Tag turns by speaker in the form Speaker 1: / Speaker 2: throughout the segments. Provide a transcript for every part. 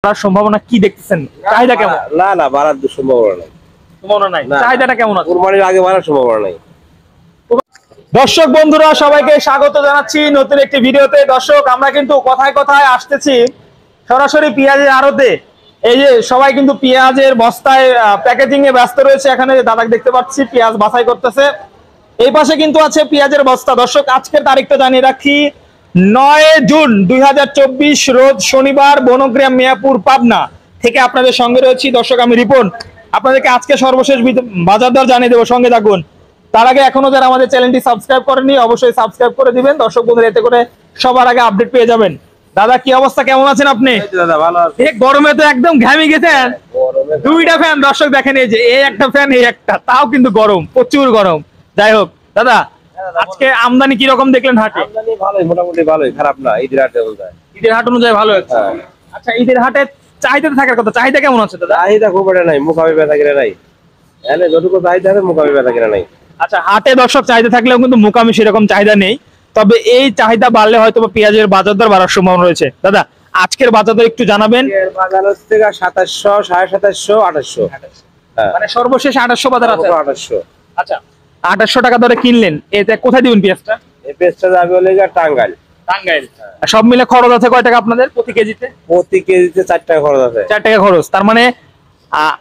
Speaker 1: বাড়ার সম্ভাবনা কি দেখতেছেন? চাহিদা কেমন?
Speaker 2: না বাড়ার সম্ভাবনা নাই।
Speaker 1: সম্ভাবনা নাই। চাহিদাটা কেমন আছে?
Speaker 2: কুরবানির আগে বাড়ার সম্ভাবনা নাই।
Speaker 1: দর্শক বন্ধুরা সবাইকে স্বাগত জানাচ্ছি নতুন একটি ভিডিওতে। দর্শক আমরা কিন্তু কথায় কথায় আসতেছি সরাসরি পেঁয়াজের আড়তে। এই যে সবাই কিন্তু পেঁয়াজের বস্তায় প্যাকেজিং এ ব্যস্ত রয়েছে। এখানে দাদাকে দেখতে পাচ্ছি পেঁয়াজ বাছাই করতেছে। এই পাশে কিন্তু আছে পেঁয়াজের বস্তা। দর্শক আজকের তারিখটা জানিয়ে রাখি, 9 জুন 2024 রোজ শনিবার, বনগ্রাম, মিয়াপুর, পাবনা থেকে আপনাদের সঙ্গে রয়েছি। দর্শক আমি রিপন, আপনাদেরকে আজকে সর্বশেষ বাজার দর জানিয়ে দেবো, সঙ্গে থাকুন। তার আগে এখনো যারা আমাদের চ্যানেলটি সাবস্ক্রাইব করেনি অবশ্যই সাবস্ক্রাইব করে দিবেন। দর্শক বন্ধুরা এতে করে সবার আগে আপডেট পেয়ে যাবেন। দাদা কি অবস্থা, কেমন আছেন আপনি?
Speaker 2: দাদা ভালো আছি।
Speaker 1: এই গরমে তো একদম ঘামে গেছেন। দুইটা ফ্যান দর্শক দেখেন, এই যে এই একটা ফ্যান এই একটা, তাও কিন্তু গরম, প্রচুর গরম। যাই হোক দাদা, আজকে আমদানি কি রকম দেখলেন হাটে?
Speaker 2: আমদানি ভালোই, মোটামুটি ভালোই, খারাপ না। ঈদের হাটে অনুযায়ী,
Speaker 1: ঈদের হাট অনুযায়ী ভালো হচ্ছে। আচ্ছা, ঈদের হাটে চাহিদা থাকার কথা, চাহিদা কেমন আছে দাদা?
Speaker 2: চাহিদা খুব একটা নাই, মুখামি বেচা কিনা নাই। এনে যতটুকু চাহিদা আছে মুখামি বেচা কিনা নাই।
Speaker 1: আচ্ছা, হাটে দর্শক চাহিদা থাকলেও কিন্তু মুকামি সেরকম চাহিদা নেই। তবে এই চাহিদা বাড়লে হয়তো পেঁয়াজের বাজার দর বাড়ার সম্ভাবনা রয়েছে। দাদা আজকের বাজার দর একটু জানাবেন।
Speaker 2: বাজার হচ্ছে 2700, 2750, 2800।
Speaker 1: মানে সর্বশেষ 2800 বাজার আছে।
Speaker 2: 2800।
Speaker 1: আচ্ছা, 2800 টাকা দরে কিনলেন, এতে কোথায় দিবেন পেঁয়াজটা?
Speaker 2: এই পেঁয়াজটা যাবে হলে টাঙ্গাইল।
Speaker 1: টাঙ্গাইল। সব মিলে খরচ আছে কয় টাকা আপনাদের প্রতি কেজিতে?
Speaker 2: প্রতি কেজিতে 4 টাকা খরচ আছে।
Speaker 1: 4 টাকা খরচ। তার মানে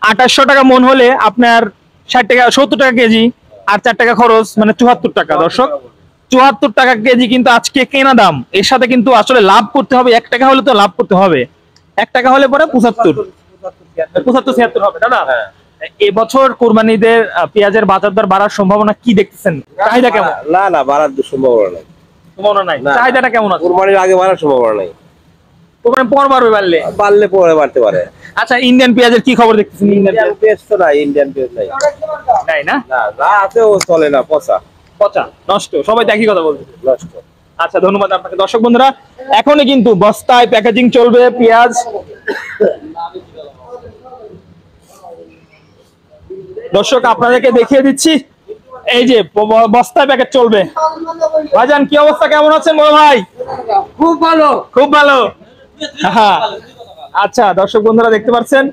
Speaker 1: 2800 টাকা মন হলে আপনার 60 টাকা, 70 টাকা কেজি, আর 4 টাকা খরচ, মানে 74 টাকা। দর্শক 74 টাকা কেজি কিন্তু আজকে কেনা দাম। এর সাথে কিন্তু আসলে লাভ করতে হবে, 1 টাকা হলে তো লাভ করতে হবে। 1 টাকা হলে পরে 75 76 হবে। দাদা এবছর কুরবানিদের পেঁয়াজের বাজার দর বাড়ার সম্ভাবনা কি দেখতেছেন? চাহিদা কেমন?
Speaker 2: না বাড়ার সম্ভাবনা নাই।
Speaker 1: সম্ভাবনা নাই। চাহিদাটা কেমন আছে?
Speaker 2: কুরবানির আগে বাড়ার সম্ভাবনা নাই।
Speaker 1: কুরবানি পর বাড়বে,
Speaker 2: বাড়লে পরে বাড়তে পারে।
Speaker 1: আচ্ছা, ইন্ডিয়ান পেঁয়াজের কি খবর দেখতেছেন?
Speaker 2: ইন্ডিয়ান পেঁয়াজ তো নাই, ইন্ডিয়ান পেঁয়াজ নাই।
Speaker 1: নাই না?
Speaker 2: না আছে, ও চলে না, পচা
Speaker 1: পচা, নষ্ট, সবাই তো একই কথা বলছে,
Speaker 2: নষ্ট।
Speaker 1: আচ্ছা, ধন্যবাদ আপনাকে। দর্শক বন্ধুরা এখনই কিন্তু বস্তায় প্যাকেজিং চলবে পেঁয়াজ। দর্শক আপনাদেরকে দেখিয়ে দিচ্ছি, এই যে বস্তায় প্যাকেট চলবে। ভাইজান কি অবস্থা, কেমন আছেন বড় ভাই?
Speaker 3: খুব ভালো,
Speaker 1: খুব ভালো। হ্যাঁ, আচ্ছা দর্শক বন্ধুরা দেখতে পাচ্ছেন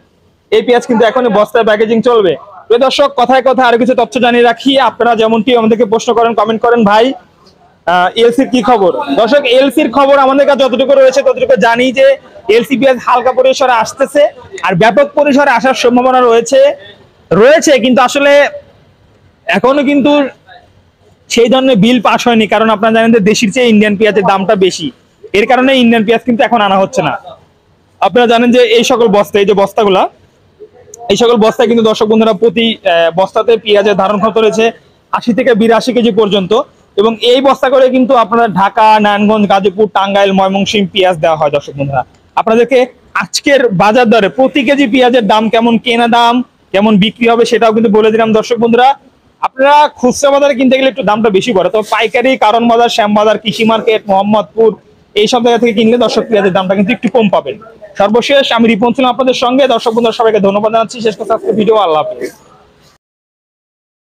Speaker 1: এই পেঁয়াজ কিন্তু এখনই বস্তায় প্যাকেজিং চলবে। প্রিয় দর্শক কথায় কথায় আরো কিছু তথ্য জানিয়ে রাখি। আপনারা যেমনটি আমাদেরকে প্রশ্ন করেন, কমেন্ট করেন, ভাই এলসির কি খবর? দর্শক এলসির খবর আমাদের কাছে যতটুকু রয়েছে ততটুকু জানি যে এলসি পেঁয়াজ হালকা পরিসরে আসতেছে, আর ব্যাপক পরিসরে আসার সম্ভাবনা রয়েছে কিন্তু আসলে এখনো কিন্তু সেই ধরনের বিল পাস হয়নি। কারণ আপনারা জানেন যে দেশির চেয়ে ইন্ডিয়ান পেঁয়াজের দামটা বেশি, এর কারণে ইন্ডিয়ান পেঁয়াজ কিন্তু এখন আনা হচ্ছে না। আপনারা জানেন যে এই সকল বস্তা, এই যে বস্তাগুলা, এই সকল বস্তায় কিন্তু দর্শক বন্ধুরা প্রতি বস্তাতে পেঁয়াজের ধারণ ক্ষমতা রয়েছে 80 থেকে 82 কেজি পর্যন্ত। এবং এই বস্তা করে কিন্তু আপনারা ঢাকা, নারায়ণগঞ্জ, গাজীপুর, টাঙ্গাইল, ময়মনসিংহ পেঁয়াজ দেওয়া হয়। দর্শক বন্ধুরা আপনাদেরকে আজকের বাজার দরে প্রতি কেজি পেঁয়াজের দাম কেমন, কেনা দাম কেমন, বিক্রি হবে সেটাও কিন্তু বলে দিলাম। দর্শক বন্ধুরা আপনারা খুচরা বাজারে কিনতে গেলে একটু দামটা বেশি পড়ে, তবে পাইকারি, কারণ বাজার, শ্যামবাজার, কৃষি মার্কেট, মোহাম্মদপুর এই সব জায়গা থেকে কিনলে দর্শক পেঁয়াজের দামটা কিন্তু একটু কম পাবেন। সর্বশেষ আমি রিপন ছিলাম আপনাদের সঙ্গে। দর্শক বন্ধুরা সবাইকে ধন্যবাদ জানাচ্ছি। শেষ কথা আজকে ভিডিও, আল্লাহ হাফেজ।